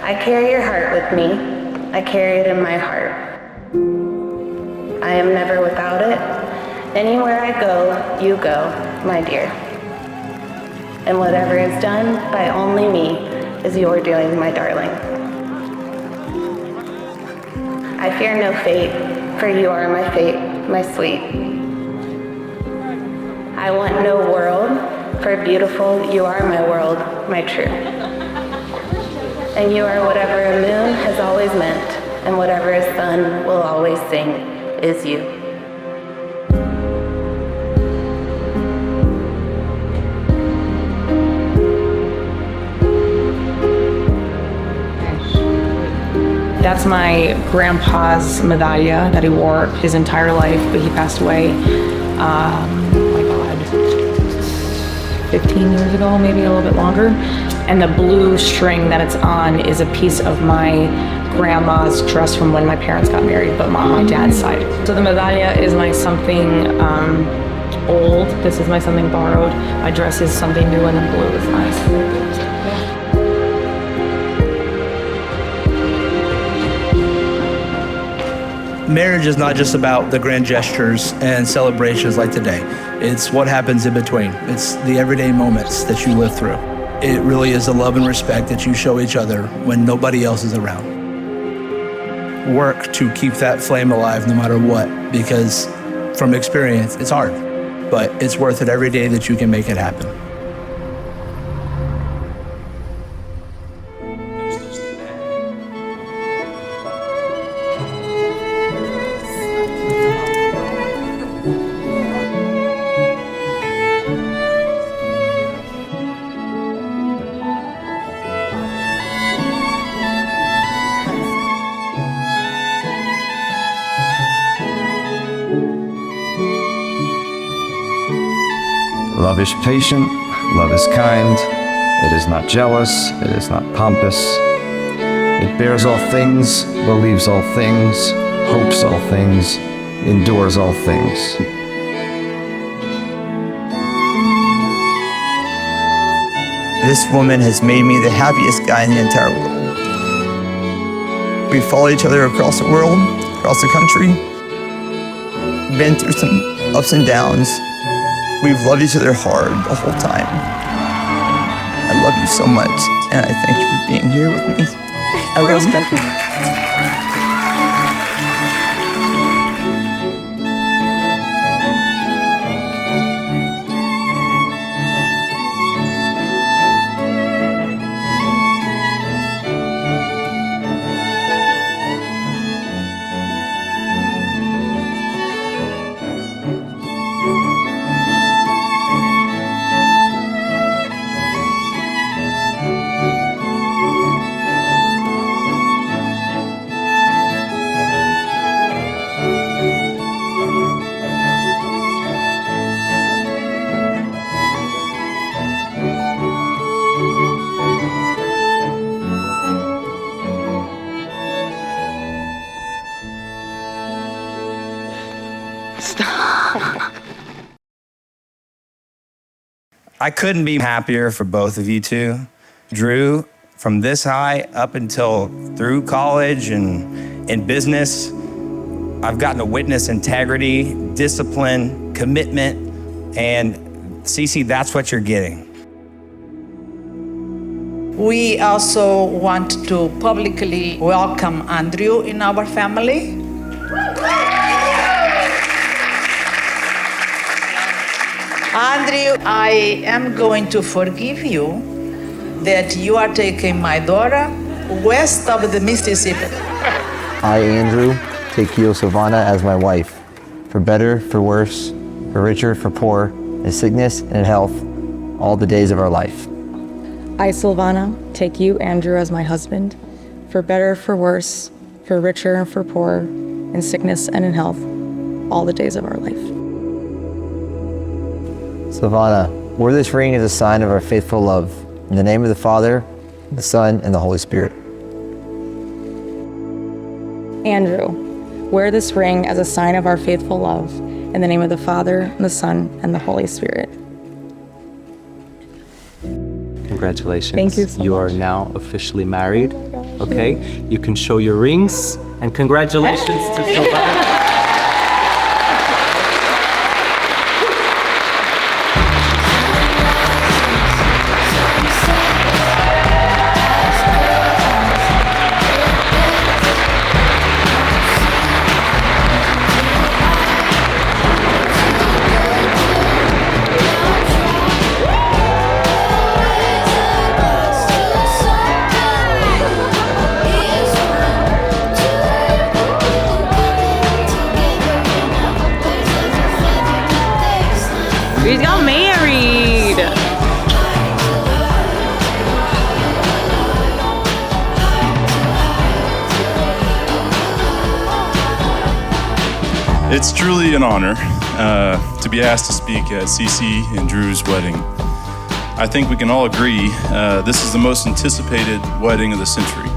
I carry your heart with me. I carry it in my heart. I am never without it. Anywhere I go, you go, my dear. And whatever is done by only me is your doing, my darling. I fear no fate, for you are my fate, my sweet. I want no world, for beautiful you are my world, my true. And you are whatever a moon has always meant, and whatever a sun will always sing is you. That's my grandpa's medalla that he wore his entire life, but he passed away, 15 years ago, maybe a little bit longer. And the blue string that it's on is a piece of my grandma's dress from when my parents got married, but on my dad's side. So the medalla is my something old. This is my something borrowed. My dress is something new, and the blue is nice. Marriage is not just about the grand gestures and celebrations like today. It's what happens in between. It's the everyday moments that you live through. It really is the love and respect that you show each other when nobody else is around. Work to keep that flame alive no matter what, because from experience, it's hard, but it's worth it every day that you can make it happen. Love is patient, love is kind, it is not jealous, it is not pompous. It bears all things, believes all things, hopes all things, endures all things. This woman has made me the happiest guy in the entire world. We follow each other across the world, across the country, been through some ups and downs. We've loved each other hard the whole time. I love you so much, and I thank you for being here with me. I love you. I couldn't be happier for both of you two. Drew, from this high up until through college and in business, I've gotten to witness integrity, discipline, commitment, and Sisi, that's what you're getting. We also want to publicly welcome Andrew in our family. Andrew, I am going to forgive you that you are taking my daughter west of the Mississippi. I, Andrew, take you, Silvana, as my wife, for better, for worse, for richer, for poor, in sickness and in health, all the days of our life. I, Silvana, take you, Andrew, as my husband, for better, for worse, for richer and for poor, in sickness and in health, all the days of our life. Silvana, wear this ring as a sign of our faithful love. In the name of the Father, the Son, and the Holy Spirit. Andrew, wear this ring as a sign of our faithful love. In the name of the Father, and the Son, and the Holy Spirit. Congratulations. Thank you so You much. are now officially married. Oh my God. Okay, you can show your rings, and congratulations to Silvana. We got married. It's truly an honor to be asked to speak at Sisi and Drew's wedding. I think we can all agree this is the most anticipated wedding of the century.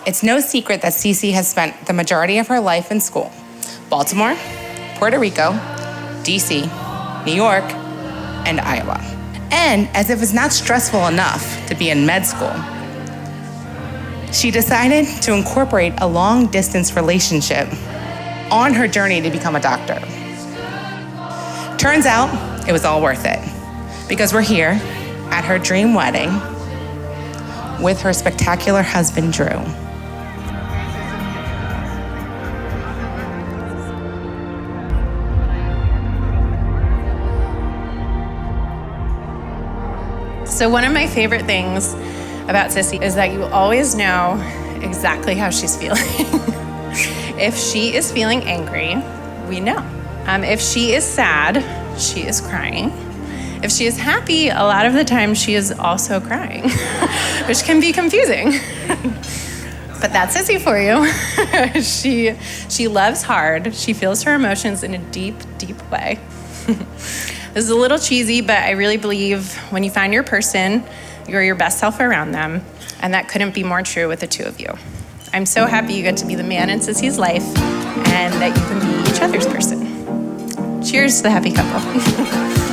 It's no secret that Sisi has spent the majority of her life in school. Baltimore, Puerto Rico, DC, New York, and Iowa. And as if it's not stressful enough to be in med school, she decided to incorporate a long-distance relationship on her journey to become a doctor. Turns out it was all worth it, because we're here at her dream wedding with her spectacular husband, Drew. So one of my favorite things about Sisi is that you always know exactly how she's feeling. If she is feeling angry, we know. If she is sad, she is crying. If she is happy, a lot of the time she is also crying, which can be confusing. But that's Sisi for you. She loves hard. She feels her emotions in a deep, deep way. This is a little cheesy, but I really believe when you find your person, you're your best self around them, and that couldn't be more true with the two of you. I'm so happy you get to be the man in Sisi's life and that you can be each other's person. Cheers to the happy couple.